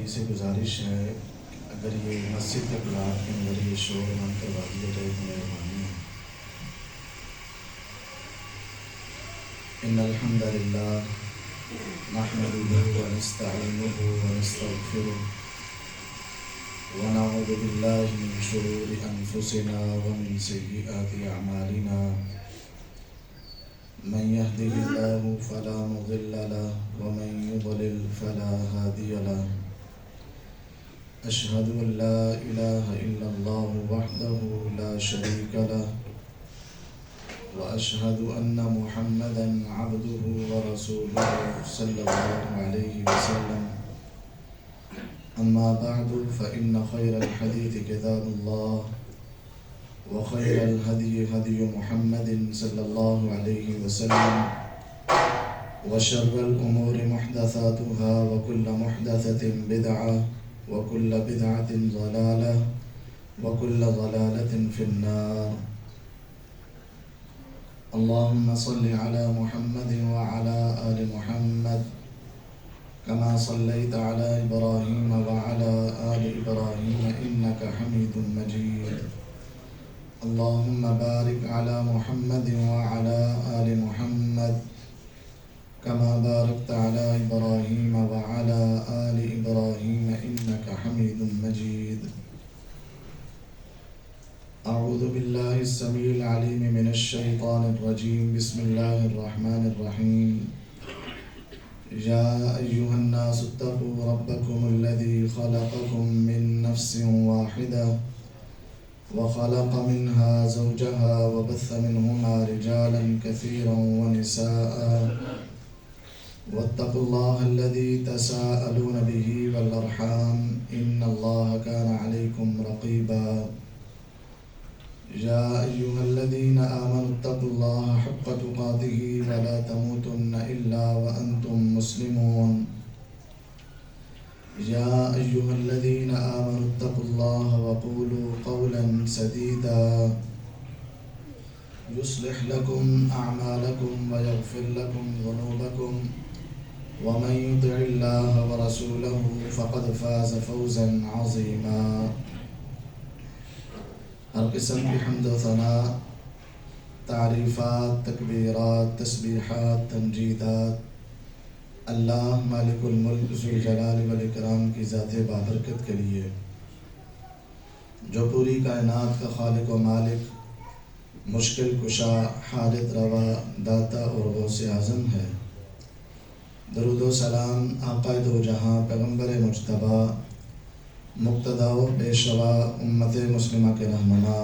بھائی سے گزارش ہے اگر یہ مسجد کے پلاٹ کے اندر یہ شور بند کروا دیا جائے تو مہربانی ہے۔ ان الحمد للہ نحمده ونستعینه ونستغفره ونعوذ باللہ من شرور انفسنا ومن سیئات اعمالنا من يهده الله فلا مضل له ومن يضلل فلا هادي له أشهد أن لا إله إلا الله وحده لا شريك له وأشهد أن محمدا عبده ورسوله صلى الله عليه وسلم أما بعد فإن خير الحديث كتاب الله وخير الهدي هدي محمد صلى الله عليه وسلم وشر الأمور محدثاتها وكل محدثة بدعة وكل بدعة ضلالة وكل ضلالة في النار اللهم صل على محمد وعلى آل محمد كما صليت على إبراهيم وعلى آل إبراهيم إنك حميد مجيد اللهم بارك على محمد وعلى آل محمد كما باركت على إبراهيم وعلى آل إبراهيم إنك حميد مجيد أعوذ بالله السميع العليم من الشيطان الرجيم بسم الله الرحمن الرحيم يا أيها الناس اتقوا ربكم الذي خلقكم من نفس واحدة وخلق منها زوجها وبث منهما رجالا كثيرا ونساء واتقوا الله الذي تساءلون به والأرحام إن الله كان عليكم رقيبا يا أيها الذين آمنوا اتقوا الله حق تقاته ولا تموتن إلا وأنتم مسلمون يا أيها الذين آمنوا اتقوا الله وقولوا قولا سديدا يصلح لكم أعمالكم ويغفر لكم ذنوبكم ومن يطع الله ورسوله فقد فاز فوزا عظيما۔ ہر قسم کی حمد و ثناء، تعریفات، تکبیرات، تسبیحات، تمجیدات اللہ مالک الملک ذوالجلال والاکرام کی ذات بابرکت کے لیے، جو پوری کائنات کا خالق و مالک، مشکل کشا، حاجت روا، داتا اور غوث اعظم ہے۔ درود و سلام آقا دو جہاں پیغمبر مجتبیٰ، مقتدی و پیشوا امت مسلمہ کے رہنما،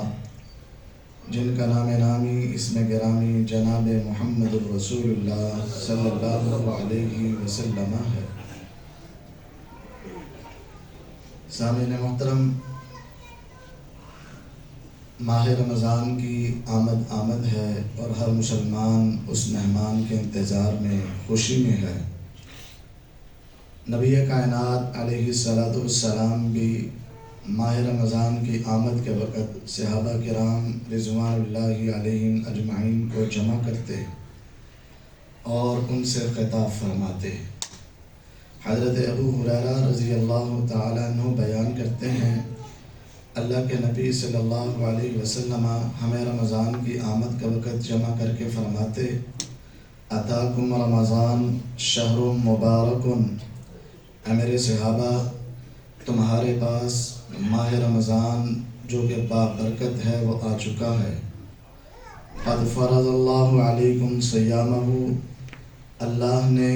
جن کا نام نامی اسم گرامی جناب محمد الرسول اللہ صلی اللہ علیہ وسلم ہے۔ سامعین محترم، ماہ رمضان کی آمد ہے اور ہر مسلمان اس مہمان کے انتظار میں، خوشی میں ہے۔ نبی کائنات علیہ السلام بھی ماہ رمضان کی آمد کے وقت صحابہ کرام رضوان اللہ علیہم اجمعین کو جمع کرتے اور ان سے خطاب فرماتے۔ حضرت ابو ہریرہ رضی اللہ تعالیٰ عنہ بیان کرتے ہیں، اللہ کے نبی صلی اللہ علیہ وسلم ہمیں رمضان کی آمد کا وقت جمع کر کے فرماتے، اتاکم رمضان شہر مبارک، اے میرے صحابہ تمہارے پاس ماہ رمضان جو کہ بابرکت ہے وہ آ چکا ہے۔ قد فرض اللہ علیکم صیامہ، اللہ نے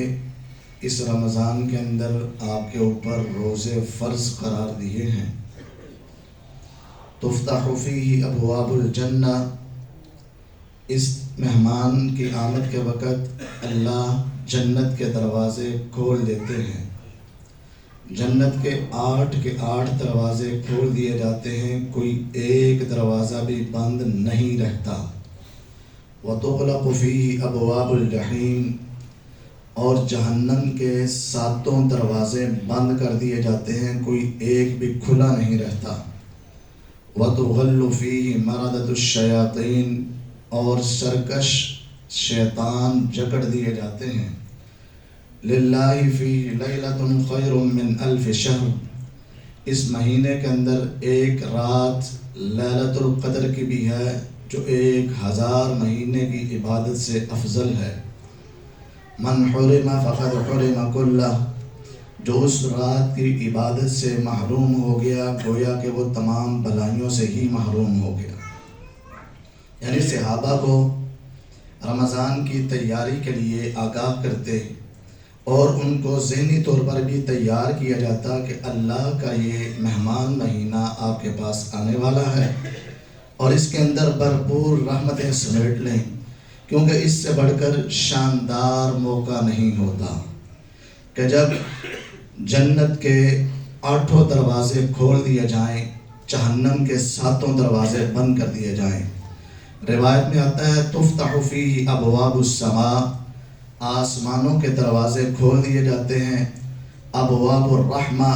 اس رمضان کے اندر آپ کے اوپر روزے فرض قرار دیے ہیں۔ تفتح فیہ ابواب الجنہ، اس مہمان کی آمد کے وقت اللہ جنت کے دروازے کھول دیتے ہیں۔ جنت کے 8 دروازے کھول دیے جاتے ہیں، کوئی ایک دروازہ بھی بند نہیں رہتا۔ وتغلق فیہ ابواب الجحیم، اور جہنم کے 7 دروازے بند کر دیے جاتے ہیں، کوئی ایک بھی کھلا نہیں رہتا۔ وتغل فیہ مردۃ الشیاطین، اور سرکش شیطان جکڑ دیے جاتے ہیں۔ للہ فیہ لیلۃ خیر من الف شہر، اس مہینے کے اندر ایک رات لیلۃ القدر کی بھی ہے جو 1000 مہینے کی عبادت سے افضل ہے۔ من حرم فقد حرم کلہ، جو اس رات کی عبادت سے محروم ہو گیا گویا کہ وہ تمام بھلائیوں سے ہی محروم ہو گیا۔ یعنی صحابہ کو رمضان کی تیاری کے لیے آگاہ کرتے اور ان کو ذہنی طور پر بھی تیار کیا جاتا کہ اللہ کا یہ مہمان مہینہ آپ کے پاس آنے والا ہے اور اس کے اندر بھرپور رحمتیں سمیٹ لیں، کیونکہ اس سے بڑھ کر شاندار موقع نہیں ہوتا کہ جب جنت کے 8 دروازے کھول دیے جائیں، جہنم کے 7 دروازے بند کر دیے جائیں۔ روایت میں آتا ہے تفتح فیہ ابواب السماء، آسمانوں کے دروازے کھول دیے جاتے ہیں۔ ابواب الرحمہ،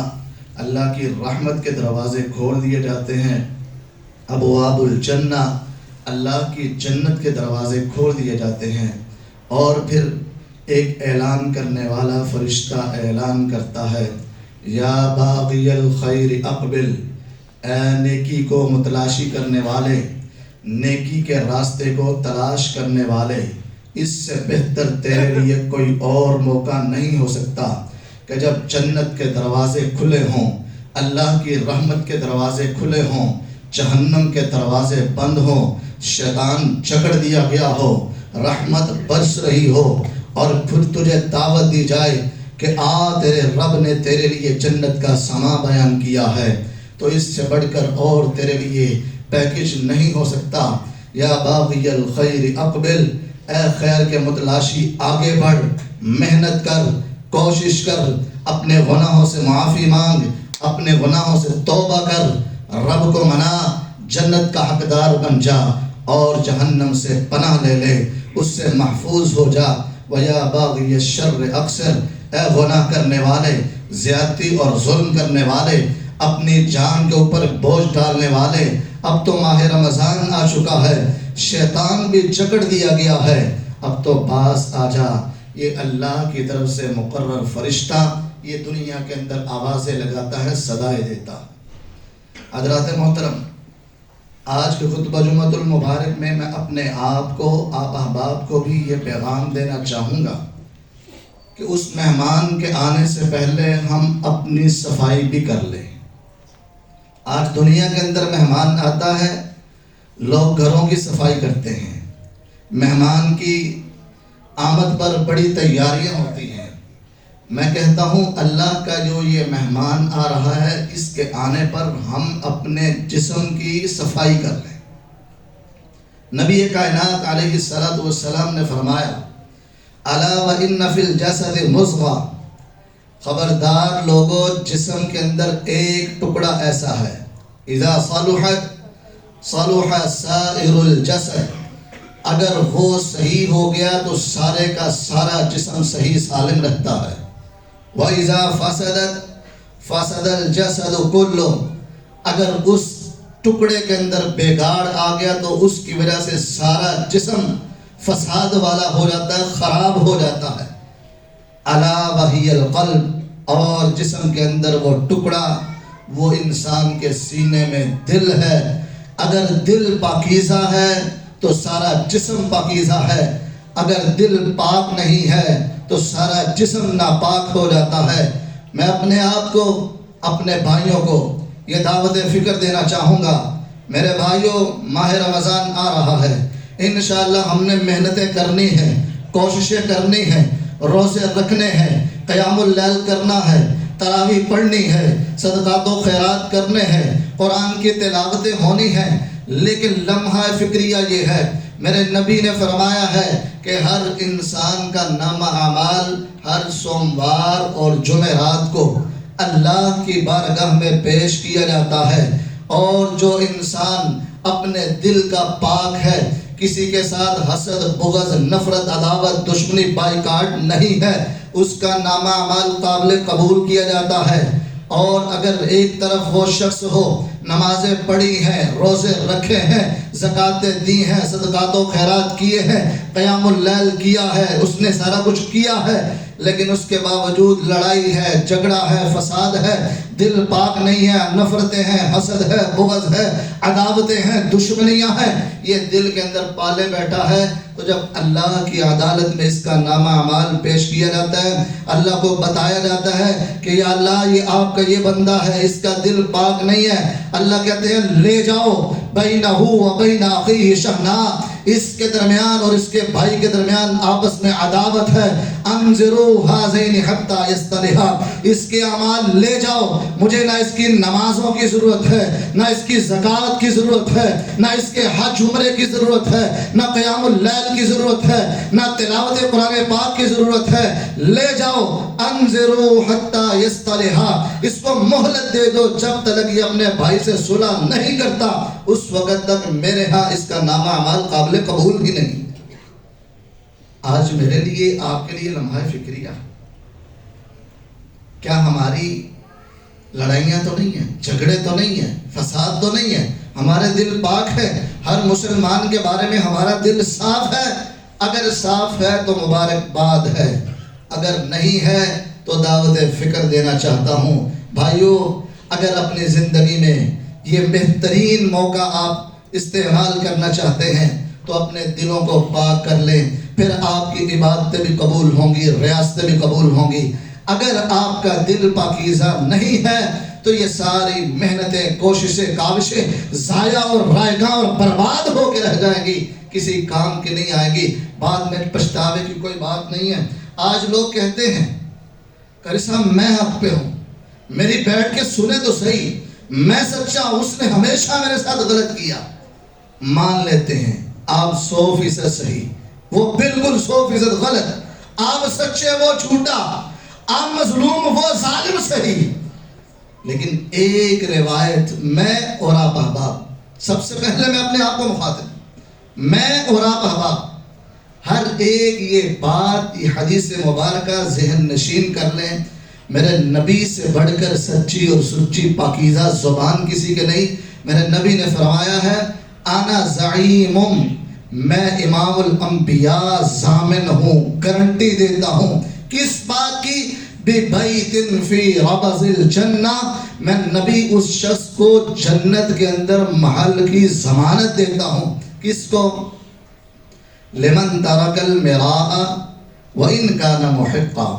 اللہ کی رحمت کے دروازے کھول دیے جاتے ہیں۔ ابواب الجنہ، اللہ کی جنت کے دروازے کھول دیے جاتے ہیں۔ اور پھر ایک اعلان کرنے والا فرشتہ اعلان کرتا ہے، یا باغی الخیر اقبل، اے نیکی کو متلاشی کرنے والے، نیکی کے راستے کو تلاش کرنے والے، اس سے بہتر تیرے لیے کوئی اور موقع نہیں ہو سکتا کہ جب جنت کے دروازے کھلے ہوں، اللہ کی رحمت کے دروازے کھلے ہوں، جہنم کے دروازے بند ہوں، شیطان جکڑ دیا گیا ہو، رحمت برس رہی ہو، اور پھر تجھے دعوت دی جائے کہ آ تیرے رب نے تیرے لیے جنت کا سما بیان کیا ہے، تو اس سے بڑھ کر اور تیرے لیے پیکج نہیں ہو سکتا۔ یا باغی الخیر اقبل، اے خیر کے متلاشی آگے بڑھ، محنت کر، کوشش کر، اپنے گناہوں سے معافی مانگ، اپنے گناہوں سے توبہ کر، رب کو منا، جنت کا حقدار بن جا اور جہنم سے پناہ لے لے، اس سے محفوظ ہو جا۔ وَيَا بَاغِيَ الشَّرِّ أَقْصِرْ، اے گناہ کرنے والے، زیادتی اور ظلم کرنے والے، اپنی جان کے اوپر بوجھ ڈالنے والے، اب تو ماہ رمضان آ چکا ہے، شیطان بھی جکڑ دیا گیا ہے، اب تو باز آ جا۔ یہ اللہ کی طرف سے مقرر فرشتہ یہ دنیا کے اندر آوازیں لگاتا ہے، صدائے دیتا۔ حضرات محترم، آج کے خطبہ جمعۃ المبارک میں اپنے آپ کو، آپ احباب کو بھی یہ پیغام دینا چاہوں گا کہ اس مہمان کے آنے سے پہلے ہم اپنی صفائی بھی کر لیں۔ آج دنیا کے اندر مہمان آتا ہے، لوگ گھروں کی صفائی کرتے ہیں، مہمان کی آمد پر بڑی تیاریاں ہوتی ہیں۔ میں کہتا ہوں اللہ کا جو یہ مہمان آ رہا ہے، اس کے آنے پر ہم اپنے جسم کی صفائی کر لیں۔ نبی کائنات علیہ السلام نے فرمایا، الا وان فی الجسد مضغہ، خبردار لوگوں، جسم کے اندر ایک ٹکڑا ایسا ہے، اذا صلحت صلح سائر الجسد، اگر وہ صحیح ہو گیا تو سارے کا سارا جسم صحیح سالم رہتا ہے۔ وَإِذَا فَسَدَتْ فَسَدَ الْجَسَدُ كُلُّهُ، اگر اس ٹکڑے کے اندر بگاڑ آ گیا تو اس کی وجہ سے سارا جسم فساد والا ہو جاتا ہے، خراب ہو جاتا ہے۔ الا وہی القلب، اور جسم کے اندر وہ ٹکڑا، وہ انسان کے سینے میں دل ہے۔ اگر دل پاکیزہ ہے تو سارا جسم پاکیزہ ہے، اگر دل پاک نہیں ہے تو سارا جسم ناپاک ہو جاتا ہے۔ میں اپنے آپ کو، اپنے بھائیوں کو یہ دعوت فکر دینا چاہوں گا، میرے بھائیوں، ماہ رمضان آ رہا ہے، انشاءاللہ ہم نے محنتیں کرنی ہیں، کوششیں کرنی ہیں، روزے رکھنے ہیں، قیام اللیل کرنا ہے، تراویح پڑھنی ہے، صدقات و خیرات کرنے ہیں، قرآن کی تلاوتیں ہونی ہیں، لیکن لمحہ فکریہ یہ ہے، میرے نبی نے فرمایا ہے کہ ہر انسان کا نامہ اعمال ہر سوموار اور جمعرات کو اللہ کی بارگاہ میں پیش کیا جاتا ہے، اور جو انسان اپنے دل کا پاک ہے، کسی کے ساتھ حسد، بغض، نفرت، عداوت، دشمنی، بائیکاٹ نہیں ہے، اس کا نامہ اعمال قابل قبول کیا جاتا ہے۔ اور اگر ایک طرف وہ شخص ہو نمازیں پڑھی ہیں، روزے رکھے ہیں، زکاتیں دی ہیں، صدقات و خیرات کیے ہیں، قیام اللیل کیا ہے، اس نے سارا کچھ کیا ہے، لیکن اس کے باوجود لڑائی ہے، جھگڑا ہے، فساد ہے، دل پاک نہیں ہے، نفرتیں ہیں، حسد ہے، بغض ہے، عداوتیں ہیں، دشمنیاں ہیں، یہ دل کے اندر پالے بیٹھا ہے. تو جب اللہ کی عدالت میں اس کا نامہ اعمال پیش کیا جاتا ہے، اللہ کو بتایا جاتا ہے کہ یا اللہ یہ آپ کا یہ بندہ ہے، اس کا دل پاک نہیں ہے، اللہ کہتے ہیں لے جاؤ بینہ و بین اخیہ شحناء، اس کے درمیان اور اس کے بھائی کے درمیان آپس میں عداوت ہے، انظروا ھذین حتی یصطلحا، اس کے اعمال لے جاؤ، مجھے نہ اس کی نمازوں کی ضرورت ہے، نہ اس کی زکوٰۃ کی ضرورت ہے، نہ اس کے حج عمرے کی ضرورت ہے، نہ قیام اللیل کی ضرورت ہے، نہ تلاوت قرآن پاک کی ضرورت ہے، لے جاؤ انظروا حتی یصطلحا، اس کو مہلت دے دو جب تک یہ اپنے بھائی سے صلح نہیں کرتا، اس وقت تک میرے ہاں اس کا نامہ اعمال قابل قبول ہی نہیں. آج میرے لیے آپ کے لیے لمحہ فکریہ، کیا ہماری لڑائیاں تو نہیں ہیں، جھگڑے تو نہیں ہیں، فساد تو نہیں ہے، ہمارے دل پاک ہے، ہر مسلمان کے بارے میں ہمارا دل صاف ہے؟ اگر صاف ہے تو مبارکباد ہے، اگر نہیں ہے تو دعوت فکر دینا چاہتا ہوں. بھائیو، اگر اپنی زندگی میں یہ بہترین موقع آپ استعمال کرنا چاہتے ہیں تو اپنے دلوں کو پاک کر لیں، پھر آپ کی عبادتیں بھی قبول ہوں گی، ریاستیں بھی قبول ہوں گی. اگر آپ کا دل پاکیزہ نہیں ہے تو یہ ساری محنتیں، کوششیں، کاوشیں ضائع اور رائگاں اور برباد ہو کے رہ جائیں گی، کسی کام کی نہیں آئے گی، بعد میں پچھتاوے کی کوئی بات نہیں ہے. آج لوگ کہتے ہیں قاری صاحب میں حق پہ ہوں، میری بیٹھ کے سنے تو صحیح، میں سچا ہوں، اس نے ہمیشہ میرے ساتھ غلط کیا. مان لیتے ہیں آپ 100% صحیح، وہ بالکل 100% غلط، آپ سچے وہ جھوٹا، آپ مظلوم وہ ظالم صحیح. لیکن ایک روایت میں اور آپ احباب، سب سے پہلے میں اپنے آپ کو مخاطب، میں اور آپ احباب، ہر ایک یہ بات، یہ حدیث مبارکہ ذہن نشین کر لیں. میرے نبی سے بڑھ کر سچی اور سچی پاکیزہ زبان کسی کے نہیں. میرے نبی نے فرمایا ہے انا زعیم، میں امام الانبیاء ضامن ہوں، گارنٹی دیتا ہوں. کس بات کی؟ بِبَيْتٍ فِي رَبَضِ الْجَنَّةِ، میں نبی اس شخص کو جنت کے اندر محل کی ضمانت دیتا ہوں. کس کو؟ لمن ترک المراء وَإِنْ كَانَ مُحِقًّا،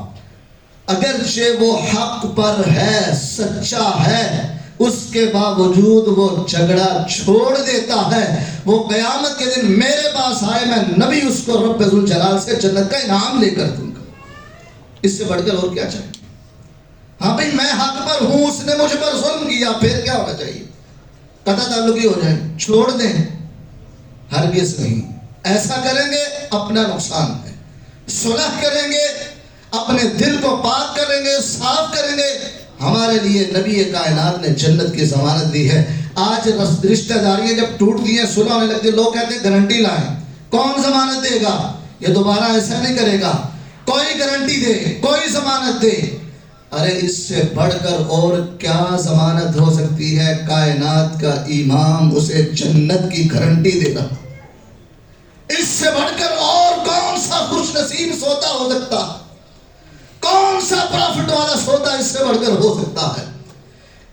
اگرچہ وہ حق پر ہے، سچا ہے، اس کے باوجود وہ جھگڑا چھوڑ دیتا ہے، وہ قیامت کے دن میرے پاس آئے، میں نبی اس کو رب ذوالجلال سے جنت کا انعام لے کر دوں گا. اس سے بڑھ کر اور کیا چاہیے؟ ہاں بھئی میں حق پر ہوں، اس نے مجھ پر ظلم کیا، پھر کیا ہونا چاہیے؟ قطع تعلقی ہو جائے، چھوڑ دیں؟ ہرگز نہیں. ایسا کریں گے اپنا نقصان ہے. صلح کریں گے، اپنے دل کو پاک کریں گے، صاف کریں گے. ہمارے لیے نبی کائنات نے جنت کی ضمانت دی ہے. آج رشتہ داریاں جب ٹوٹتی ہیں، صلح ہونے لگتی ہے، لوگ کہتے ہیں گارنٹی لائیں. کون ضمانت دے گا؟ یہ دوبارہ ایسا نہیں کرے گا. کوئی گارنٹی دے، کوئی ضمانت دے. ارے اس سے بڑھ کر اور کیا ضمانت ہو سکتی ہے؟ کائنات کا امام اسے جنت کی گارنٹی دے رہا. اس سے بڑھ کر اور کون سا خوش نصیب سودا ہو سکتا؟ کون سا پرافٹ والا سودا اس سے بڑھ کر ہو سکتا ہے؟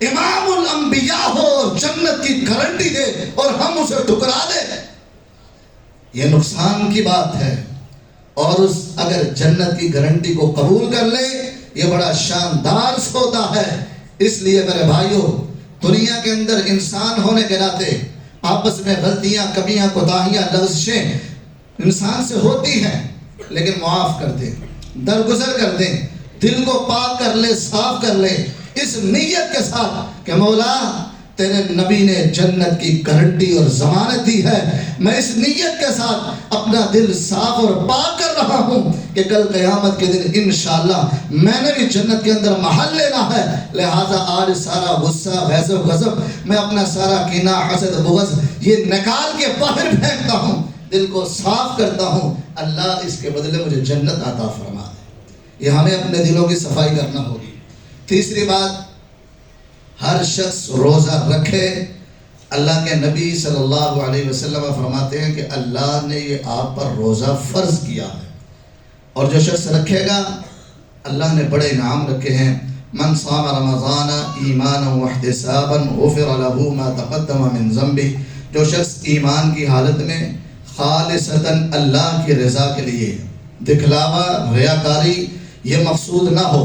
امام الانبیاء ہو اور جنت کی گارنٹی دے اور ہم اسے ٹکرا دیں، یہ نقصان کی بات ہے. اور اس اگر جنت کی گارنٹی کو قبول کر لے، یہ بڑا شاندار سودا ہے. اس لیے میرے بھائیوں، دنیا کے اندر انسان ہونے کے ناطے آپس میں غلطیاں، کمیاں، کوتاہیاں، لغزشیں انسان سے ہوتی ہیں، لیکن معاف کر دیں، درگزر کر دیں، دل کو پاک کر لے، صاف کر لے، اس نیت کے ساتھ کہ مولا تیرے نبی نے جنت کی گارنٹی اور ضمانت دی ہے. میں اس نیت کے ساتھ اپنا دل صاف اور پاک کر رہا ہوں کہ کل قیامت کے دن انشاءاللہ میں نے بھی جنت کے اندر محل لینا ہے. لہٰذا آج سارا غصہ، غیظ و غضب، میں اپنا سارا کینہ، حسد، بغض یہ نکال کے باہر پھینکتا ہوں، دل کو صاف کرتا ہوں. اللہ اس کے بدلے مجھے جنت عطا فرما دے. یہ ہمیں اپنے دلوں کی صفائی کرنا ہوگی. تیسری بات، ہر شخص روزہ رکھے۔ اللہ کے نبی صلی اللہ علیہ وسلم فرماتے ہیں کہ اللہ نے یہ آپ پر روزہ فرض کیا ہے، اور جو شخص رکھے گا اللہ نے بڑے انعام رکھے ہیں۔ من صام رمضان ایمانا واحتسابا غفر له ما تقدم من ذنبه، جو شخص ایمان کی حالت میں خالصتاً اللہ کی رضا کے لیے، دکھلاوا ریاکاری یہ مقصود نہ ہو،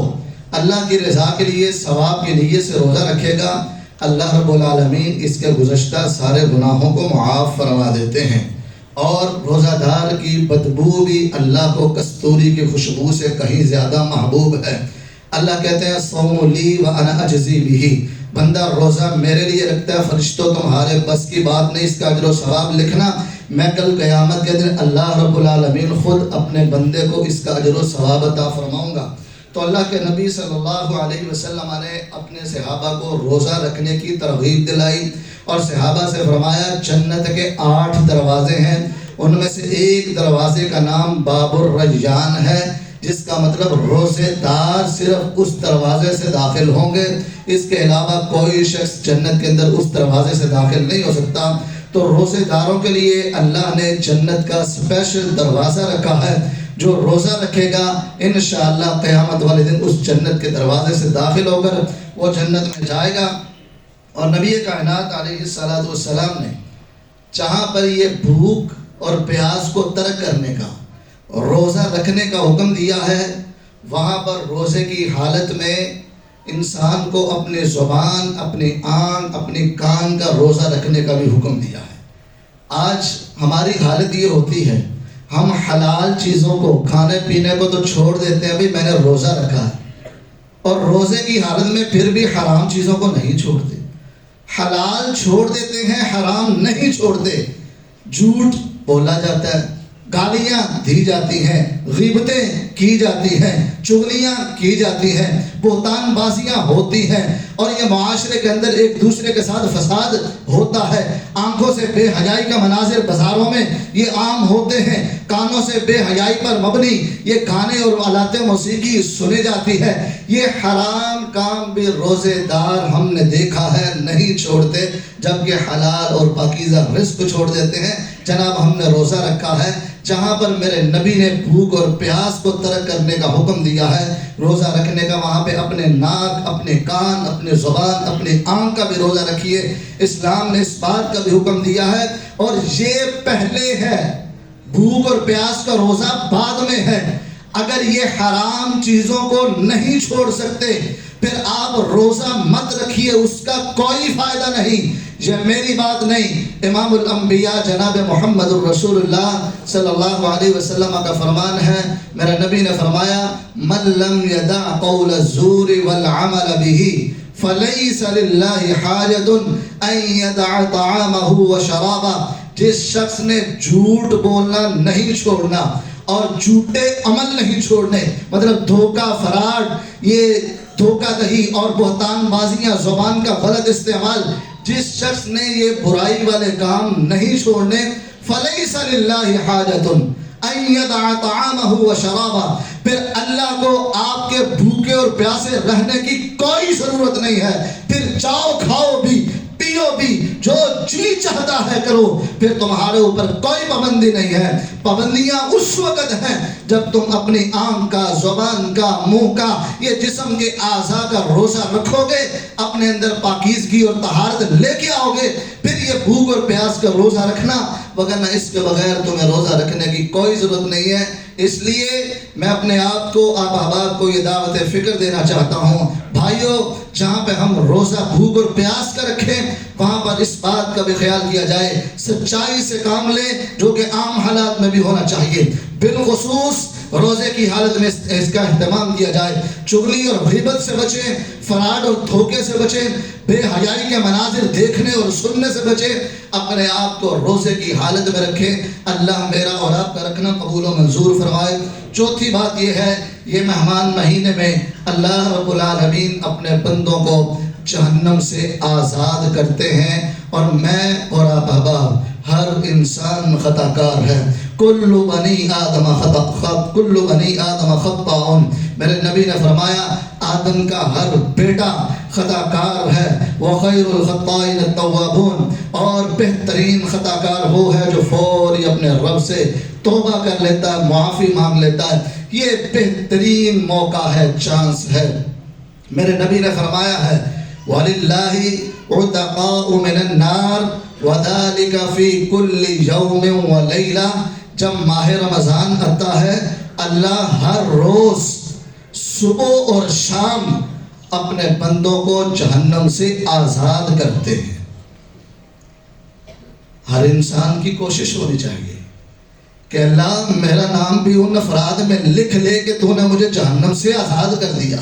اللہ کی رضا کے لیے ثواب کی نیت سے روزہ رکھے گا، اللہ رب العالمین اس کے گزشتہ سارے گناہوں کو معاف فرما دیتے ہیں۔ اور روزہ دار کی بدبو بھی اللہ کو کستوری کی خوشبو سے کہیں زیادہ محبوب ہے۔ اللہ کہتے ہیں صوم لی وانا اجزی بہ، بندہ روزہ میرے لیے رکھتا ہے، فرشتوں تمہارے بس کی بات نہیں اس کا اجر و ثواب لکھنا، میں کل قیامت کے دن اللہ رب العالمین خود اپنے بندے کو اس کا اجر و ثواب عطا فرماؤں گا۔ تو اللہ کے نبی صلی اللہ علیہ وسلم نے اپنے صحابہ کو روزہ رکھنے کی ترغیب دلائی، اور صحابہ سے فرمایا جنت کے 8 دروازے ہیں، ان میں سے ایک دروازے کا نام باب الریان ہے، جس کا مطلب روزے دار صرف اس دروازے سے داخل ہوں گے، اس کے علاوہ کوئی شخص جنت کے اندر اس دروازے سے داخل نہیں ہو سکتا۔ تو روزے داروں کے لیے اللہ نے جنت کا اسپیشل دروازہ رکھا ہے، جو روزہ رکھے گا انشاءاللہ قیامت والے دن اس جنت کے دروازے سے داخل ہو کر وہ جنت میں جائے گا۔ اور نبی کائنات علیہ السلام نے جہاں پر یہ بھوک اور پیاس کو ترک کرنے کا، روزہ رکھنے کا حکم دیا ہے، وہاں پر روزے کی حالت میں انسان کو اپنے زبان، اپنی آنکھ، اپنی کان کا روزہ رکھنے کا بھی حکم دیا ہے۔ آج ہماری حالت یہ ہوتی ہے، ہم حلال چیزوں کو، کھانے پینے کو تو چھوڑ دیتے ہیں، ابھی میں نے روزہ رکھا ہے، اور روزے کی حالت میں پھر بھی حرام چیزوں کو نہیں چھوڑتے، حلال چھوڑ دیتے ہیں، حرام نہیں چھوڑتے۔ جھوٹ بولا جاتا ہے، گالیاں دی جاتی ہیں، غیبتیں کی جاتی ہیں، چغلیاں کی جاتی ہیں، بہتان بازیاں ہوتی ہیں، اور یہ معاشرے کے اندر ایک دوسرے کے ساتھ فساد ہوتا ہے۔ آنکھوں سے بے حیائی کا مناظر بازاروں میں یہ عام ہوتے ہیں، کانوں سے بے حیائی پر مبنی یہ گانے اور آلات موسیقی سنی جاتی ہے۔ یہ حرام کام بھی روزے دار ہم نے دیکھا ہے نہیں چھوڑتے، جبکہ حلال اور پاکیزہ رزق چھوڑ دیتے ہیں۔ جناب ہم نے روزہ رکھا ہے، جہاں پر میرے نبی نے بھوک اور پیاس کو ترک کرنے کا حکم دیا ہے، روزہ رکھنے کا، وہاں پہ اپنے ناک، اپنے کان، اپنے زبان، اپنے آنکھ کا بھی روزہ رکھیے۔ اسلام نے اس بات کا بھی حکم دیا ہے، اور یہ پہلے ہے، بھوک اور پیاس کا روزہ بعد میں ہے۔ اگر یہ حرام چیزوں کو نہیں چھوڑ سکتے پھر آپ روزہ مت رکھیے، اس کا کوئی فائدہ نہیں۔ یہ میری بات نہیں، امام الانبیاء جناب محمد الرسول اللہ صلی اللہ علیہ وسلم کا فرمان ہے، میرے نبی نے فرمایا من لم يدع قول الزور والعمل به فليس لله حاجة ان يدع طعامه وشرابه، جس شخص نے جھوٹ بولنا نہیں چھوڑنا اور جھوٹے عمل نہیں چھوڑنے، مطلب دھوکہ، فراڈ، یہ دھوکہ دہی اور بہتان بازیاں، زبان کا غلط استعمال، جس شخص نے یہ برائی والے کام نہیں چھوڑنے، فَلَيْسَ لِلَّهِ حَاجَةٌ أَن يَدْعَ طَعَامَهُ وَشَرَابَهُ، پھر اللہ کو آپ کے بھوکے اور پیاسے رہنے کی کوئی ضرورت نہیں ہے، پھر جاؤ کھاؤ بھی پیو بھی، جو جی چاہتا ہے کرو، پھر تمہارے اوپر کوئی پابندی نہیں ہے۔ پابندیاں اس وقت ہیں جب تم اپنی آنکھ کا، زبان کا، منہ کا، یہ جسم کے اعضاء کا روزہ رکھو گے، اپنے اندر پاکیزگی اور طہارت لے کے آؤ گے، پھر یہ بھوک اور پیاس کا روزہ رکھنا، وگرنہ اس کے بغیر تمہیں روزہ رکھنے کی کوئی ضرورت نہیں ہے۔ اس لیے میں اپنے آپ کو، آپ احباب کو یہ دعوت فکر دینا چاہتا ہوں، بھائیو جہاں پہ ہم روزہ بھوک اور پیاس کا رکھیں، وہاں پر اس بات کا بھی خیال کیا جائے، سچائی سے کام لیں، جو کہ عام حالات میں بھی ہونا چاہیے، بالخصوص روزے کی حالت میں اس کا اہتمام کیا جائے۔ چغلی اور غیبت سے بچیں، فراڈ اور دھوکے سے بچیں، بے حیائی کے مناظر دیکھنے اور سننے سے بچیں، اپنے آپ کو روزے کی حالت میں رکھیں۔ اللہ میرا اور آپ کا رکھنا قبول و منظور فرمائے۔ چوتھی بات یہ ہے، یہ مہمان مہینے میں اللہ رب العالمین اپنے بندوں کو جہنم سے آزاد کرتے ہیں، اور میں اور آپ احباب ہر انسان خطا کار ہے، کل بنی آدم خطاء، کل بنی آدم خطاء۔ میرے نبی نے فرمایا آدم کا ہر بیٹا خطا کار ہے. وَخَيْرُ الْخَطَّائِينَ التَّوَّابُونَ، اور بہترین خطا کار وہ ہے جو فوری اپنے رب سے توبہ کر لیتا ہے، معافی مانگ لیتا ہے. یہ بہترین موقع ہے، چانس ہے. میرے نبی نے فرمایا ہے وَلِلَّهِ عُتَقَاءُ مِنَ النَّارِ وَذَلِكَ فِي كُلِّ يَوْمٍ وَلَيْلَةٍ. جب ماہ رمضان آتا ہے اللہ ہر روز صبح اور شام اپنے بندوں کو جہنم سے آزاد کرتے ہیں. ہر انسان کی کوشش ہونی چاہیے کہ اللہ میرا نام بھی ان افراد میں لکھ لے کہ تو نے مجھے جہنم سے آزاد کر دیا.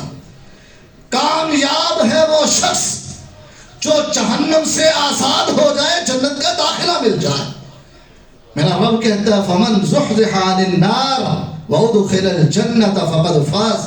کامیاب ہے وہ شخص جو جہنم سے آزاد ہو جائے، جنت کا داخلہ مل جائے. میرا رب کہتا ہے فمن زحزح عن النار وادخل الجنۃ فقد فاز.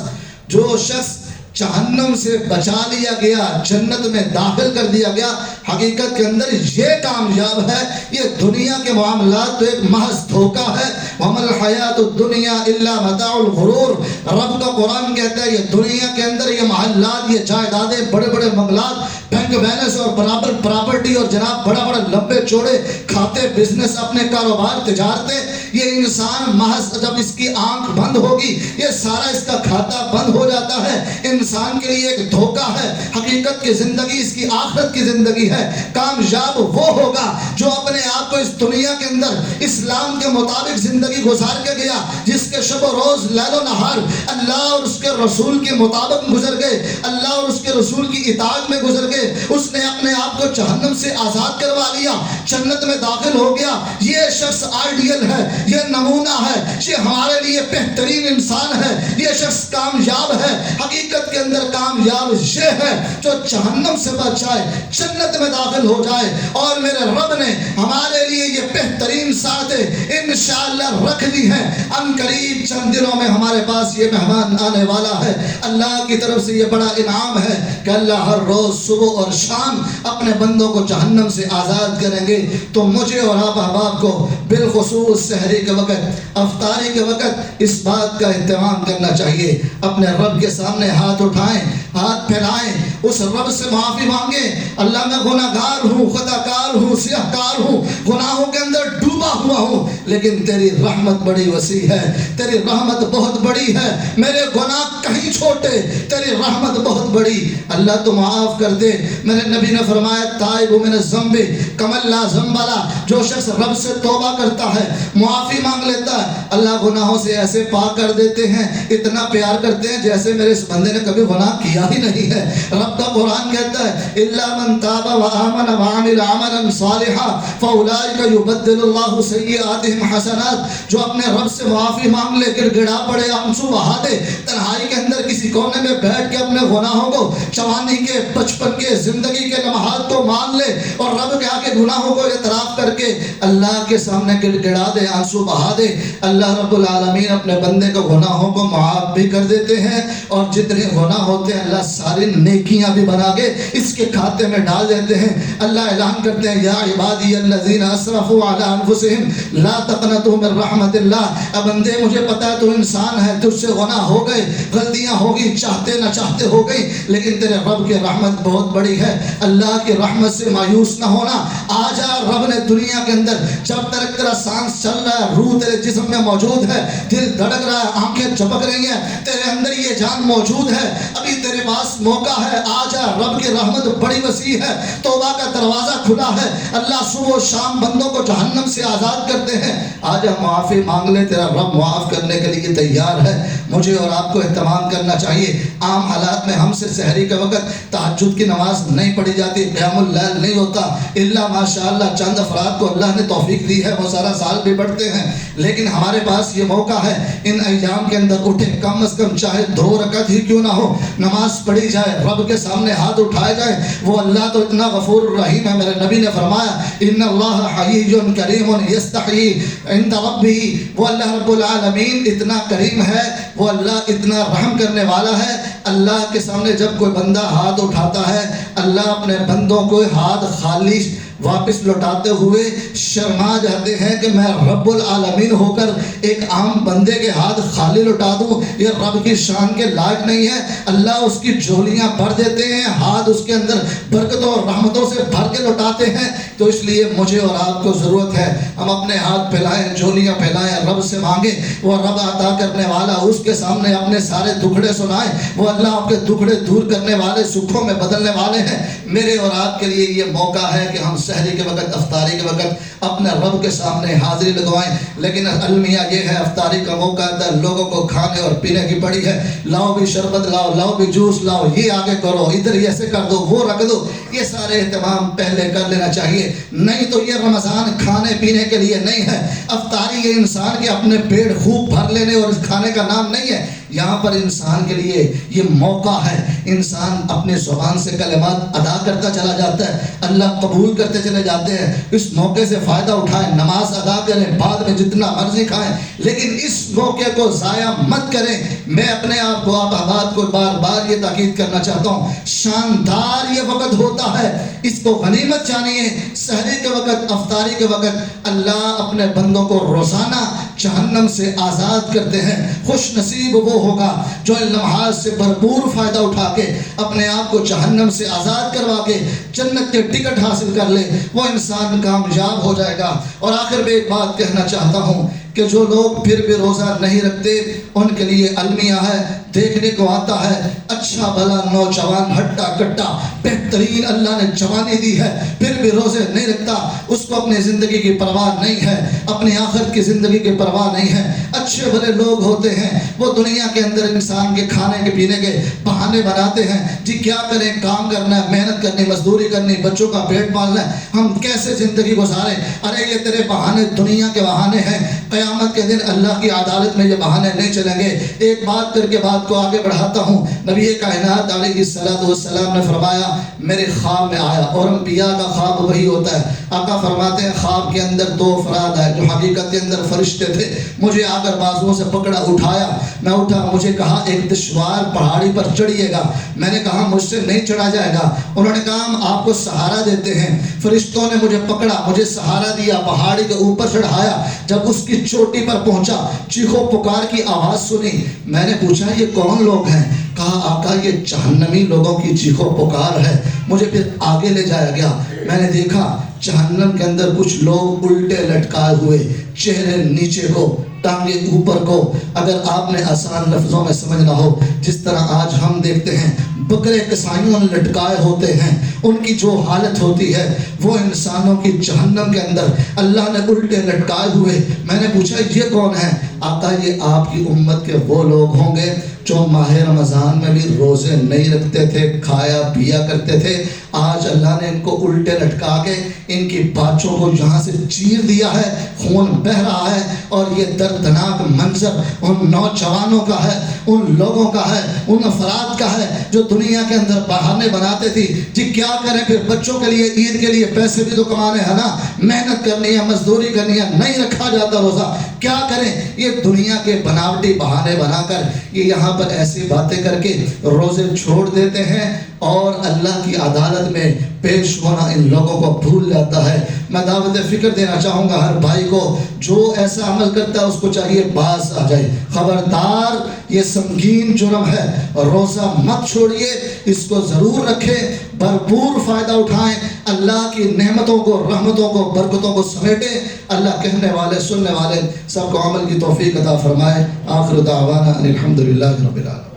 جو شخص جہنم سے بچا لیا گیا، جنت میں داخل کر دیا گیا، حقیقت کے اندر یہ کامیاب ہے. یہ دنیا کے معاملات تو ایک محض دھوکہ ہے. وَمَا الْحَيَاةُ الدُّنْيَا إِلَّا مَتَاعُ الْغُرُورِ. رب کا قرآن کہتا ہے یہ دنیا کے اندر یہ محلات، یہ جائیدادیں، بڑے بڑے بنگلات، بینک بیلنس اور برابر پراپرٹی اور جناب بڑا بڑا لمبے چوڑے کھاتے، بزنس، اپنے کاروبار، تجارتیں، یہ انسان محض جب اس کی آنکھ بند ہوگی یہ سارا اس کا کھاتا بند ہو جاتا ہے. انسان کے لیے ایک دھوکہ ہے. حقیقت کی زندگی اس کی آخرت کی زندگی ہے. کامیاب وہ ہوگا جو اپنے آپ کو اس دنیا کے اندر اسلام کے مطابق زندگی گزار کے گیا، جس کے شب و روز لیل و نہار اللہ اور اس کے رسول کے مطابق گزر گئے، اللہ اور اس کے رسول کی اطاعت میں گزر گئے. اس نے اپنے آپ کو جہنم سے آزاد کروا لیا، جنت میں داخل ہو گیا. یہ شخص آئیڈیل ہے، یہ نمونہ ہے، یہ ہمارے لیے بہترین انسان ہے. یہ شخص کامیاب ہے. حقیقت کے اندر کامیاب یہ ہے جو جہنم سے بچ جائے، جنت میں داخل ہو جائے. اور میرے رب نے ہمارے لیے یہ بہترین ساعتیں انشاءاللہ رکھ دی ہیں. ان قریب چند دنوں میں ہمارے پاس یہ مہمان آنے والا ہے. اللہ کی طرف سے یہ بڑا انعام ہے کہ اللہ ہر روز صبح اور شام اپنے بندوں کو جہنم سے آزاد کریں گے. تو مجھے اور آپ احباب کو بالخصوص سحری کے وقت، افطاری کے وقت اس بات کا اہتمام کرنا چاہیے. اپنے رب کے سامنے ہاتھ اٹھائیں، ہاتھ پھیلائیں، اس رب سے معافی مانگیں. اللہ میں گناہ گار ہوں، خطا کار ہوں، سیاہ کار ہوں، گناہوں کے اندر ڈوبا ہوا ہوں، لیکن تیری رحمت بڑی وسیع ہے، تیری رحمت بہت بڑی ہے. میرے گناہ کہیں چھوٹے، تیری رحمت بہت بڑی. اللہ تو معاف کر دے. میرے نبی نے فرمایا تائب من الذنب کمن لا ذنب لہ. جو شخص رب سے توبہ کرتا ہے، معافی مانگ لیتا ہے، اللہ گناہوں سے ایسے پاک کر دیتے ہیں، اتنا پیار کرتے ہیں جیسے میرے اس بندے نے کبھی گناہ کیا ہی نہیں ہے. رب کا قرآن کہتا ہے الا من تاب وآمن وعمل عملا صالحا فاولئک یبدل اللہ سیئاتہم حسنات. جو اپنے رب سے معافی مانگ لے، گر گڑا پڑے، آنسو بہا دے، تنہائی کے اندر کسی کونے میں بیٹھ کے اپنے گناہوں کو، جوانی کے، بچپن کے، زندگی کے لمحات کو مان لے اور رب کے آگے گناہوں کو اعتراف کر کے اللہ کے سامنے گر گڑا دے، آنسو بہا دے، اللہ رب العالمین اپنے بندے کو گناہوں کو معاف بھی کر دیتے ہیں. اور جتنے گناہ ہوتے ہیں اللہ ساری نیکیاں بھی بنا کے اس کے کھاتے میں ڈال دیتے ہیں. اللہ اعلان کرتے ہیں یا عبادی الذین اسرفوا علی انفسہم لا تقنطوا من رحمت اللہ. اے بندے مجھے پتا ہے تو انسان ہے، تجھ سے گناہ ہو گئے، غلطیاں ہو گئی، چاہتے نہ چاہتے ہو گئی، لیکن تیرے رب کی رحمت بہت بڑی ہے. اللہ کی رحمت سے مایوس نہ ہونا. آجا رب نے دنیا کے اندر جب تک تیرا سانس چل رہا ہے، روح تیرے جسم میں موجود ہے، دل دھڑک رہا ہے، آنکھیں چپک رہی ہیں، تیرے اندر یہ جان موجود ہے، ابھی تیرے پاس موقع ہے. آجا رب کی رحمت بڑی وسیع ہے، توبہ کا دروازہ کھلا ہے. اللہ صبح و شام بندوں کو جہنم سے آزاد کرتے ہیں. آجا معافی مانگ لے، تیرا رب معاف کرنے کے لیے تیار ہے. مجھے اور آپ کو اہتمام کرنا چاہیے. عام حالات میں ہم سے سحری کے وقت تہجد کی نماز نہیں پڑھی جاتی، قیام اللیل نہیں ہوتا، الا ماشاءاللہ چند افراد کو اللہ نے توفیق دی ہے، وہ سارا سال بھی پڑھتے ہیں. لیکن ہمارے پاس یہ موقع ہے ان ایام کے اندر اٹھیں، کم از کم چاہے 2 رکعت ہی کیوں نہ ہو، نماز پڑھی جائے، رب کے سامنے ہاتھ اٹھائے جائے. وہ اللہ تو اتنا غفور الرحیم ہے. میرے نبی نے فرمایا ان اللہ حیی کریم یستحیی عند ربہ. وہ اللہ رب العالمین اتنا کریم ہے، وہ اللہ اتنا رحم کرنے والا ہے. اللہ کے سامنے جب کوئی بندہ ہاتھ اٹھاتا ہے، اللہ اپنے بندوں کو ہاتھ خالی واپس لوٹاتے ہوئے شرما جاتے ہیں کہ میں رب العالمین ہو کر ایک عام بندے کے ہاتھ خالی لوٹا دوں، یہ رب کی شان کے لائق نہیں ہے۔ اللہ اس کی جھولیاں بھر دیتے ہیں، ہاتھ اس کے اندر برکتوں اور رحمتوں سے بھر کے لوٹاتے ہیں۔ تو اس لیے مجھے اور آپ کو ضرورت ہے ہم اپنے ہاتھ پھیلائیں، جھولیاں پھیلائیں، رب سے مانگیں۔ وہ رب عطا کرنے والا، اس کے سامنے اپنے سارے دکھڑے سنائیں۔ وہ اللہ آپ کے دکھڑے دور کرنے والے، سکھوں میں بدلنے والے ہیں۔ میرے اور آپ کے لیے یہ موقع ہے کہ ہم سحری کے وقت، افطاری کے وقت اپنے رب کے سامنے حاضری لگوائیں۔ لیکن المیہ یہ ہے، افطاری کا موقع ہے، لوگوں کو کھانے اور پینے کی پڑی ہے، لاؤ بھی شربت لاؤ، لاؤ بھی جوس لاؤ، یہ آگے کرو، ادھر ایسے کر دو، وہ رکھ دو، یہ سارے اہتمام پہلے کر لینا چاہیے۔ نہیں تو یہ رمضان کھانے پینے کے لیے نہیں ہے۔ افطاری یہ انسان کے اپنے پیٹ خوب بھر لینے اور کھانے کا نام نہیں ہے۔ یہاں پر انسان کے لیے یہ موقع ہے، انسان اپنے زبان سے کلمات ادا کرتا چلا جاتا ہے، اللہ قبول کرتے چلے جاتے ہیں۔ اس موقع سے فائدہ اٹھائیں، نماز ادا کریں، بعد میں جتنا مرضی کھائیں، لیکن اس موقع کو ضائع مت کریں۔ میں اپنے آپ کو، آپ احباب کو بار بار یہ تاکید کرنا چاہتا ہوں، شاندار یہ وقت ہوتا ہے، اس کو غنیمت جانیے۔ سحری کے وقت، افطاری کے وقت اللہ اپنے بندوں کو روزانہ جہنم سے آزاد کرتے ہیں۔ خوش نصیب وہ ہوگا جو ان لمحات سے بھرپور فائدہ اٹھا کے اپنے آپ کو جہنم سے آزاد کروا کے جنت کے ٹکٹ حاصل کر لے، وہ انسان کامیاب ہو جائے گا۔ اور آخر میں ایک بات کہنا چاہتا ہوں کہ جو لوگ پھر بھی روزہ نہیں رکھتے، ان کے لیے المیہ ہے، دیکھنے کو آتا ہے اچھا بھلا نوجوان ہٹا کٹا بہترین اللہ نے جوانی دی ہے، پھر بھی روزے نہیں رکھتا، اس کو اپنی زندگی کی پرواہ نہیں ہے، اپنی آخرت کی زندگی کی پرواہ نہیں ہے۔ اچھے بھلے لوگ ہوتے ہیں، وہ دنیا کے اندر انسان کے کھانے کے پینے کے بہانے بناتے ہیں، جی کیا کریں، کام کرنا ہے، محنت کرنی، مزدوری کرنی، بچوں کا پیٹ پالنا ہے، ہم کیسے زندگی گزاریں؟ ارے یہ تیرے بہانے دنیا کے بہانے ہیں، قیامت کے دن اللہ کی عدالت میں یہ بہانے نہیں چلیں گے۔ ایک بات کر کے بات کو آگے بڑھاتا ہوں، نبی کائنات علیہ السلام نے فرمایا میرے خواب میں آیا، اور انبیاء کا خواب وہی ہوتا ہے۔ آقا فرماتے ہیں خواب کے اندر دو افراد آئے جو حقیقت کے اندر فرشتے تھے، مجھے آ کر بازوؤں سے پکڑا، اٹھایا، میں اٹھا، مجھے کہا ایک دشوار پہاڑی پر چڑھیے گا، میں نے کہا مجھ سے نہیں چڑھا جائے گا، انہوں نے کہا ہم آپ کو سہارا دیتے ہیں۔ فرشتوں نے مجھے پکڑا، مجھے سہارا دیا، پہاڑی کے اوپر چڑھایا، جب اس کی چوٹی پر پہنچا، چیخو پکار کی آواز سنی، میں نے پوچھا یہ کون لوگ ہیں؟ کہا آقا یہ جہنمی لوگوں کی چیخو پکار ہے۔ مجھے پھر آگے لے جایا گیا، میں نے دیکھا جہنم کے اندر کچھ لوگ الٹے لٹکائے ہوئے، چہرے نیچے کو، ٹانگیں اوپر کو۔ اگر آپ نے آسان لفظوں میں سمجھنا ہو، جس طرح آج ہم دیکھتے ہیں بکرے کسائیوں لٹکائے ہوتے ہیں، ان کی جو حالت ہوتی ہے وہ انسانوں کی جہنم کے اندر اللہ نے الٹے لٹکائے ہوئے۔ میں نے پوچھا یہ کون ہے؟ آقا یہ آپ کی امت کے وہ لوگ ہوں گے جو ماہ رمضان میں بھی روزے نہیں رکھتے تھے، کھایا پیا کرتے تھے، آج اللہ نے ان کو الٹے لٹکا کے ان کی باچوں کو یہاں سے چیر دیا ہے، خون بہ رہا ہے، اور یہ دردناک منظر ان نوجوانوں کا ہے، ان لوگوں کا ہے، ان افراد کا ہے جو دنیا کے اندر بہانے بناتے تھی، جی کیا کریں پھر بچوں کے لیے، عید کے لیے پیسے بھی تو کمانے ہیں نا، محنت کرنی ہے، مزدوری کرنی ہے، نہیں رکھا جاتا روزہ، کیا کریں؟ یہ دنیا کے بناوٹی بہانے بنا کر یہ یہاں پر ایسی باتیں کر کے روزے چھوڑ دیتے ہیں، اور اللہ کی عدالت میں پیش ہونا ان لوگوں کو بھول جاتا ہے۔ میں دعوت فکر دینا چاہوں گا ہر بھائی کو، جو ایسا عمل کرتا ہے اس کو چاہیے باز آ جائے، خبردار یہ سنگین جرم ہے، روزہ مت چھوڑیے، اس کو ضرور رکھیں، بھرپور فائدہ اٹھائیں، اللہ کی نعمتوں کو، رحمتوں کو، برکتوں کو سمیٹیں۔ اللہ کہنے والے سننے والے سب کو عمل کی توفیق عطا فرمائے۔ آخر دعوانا الحمدللہ رب العالمین۔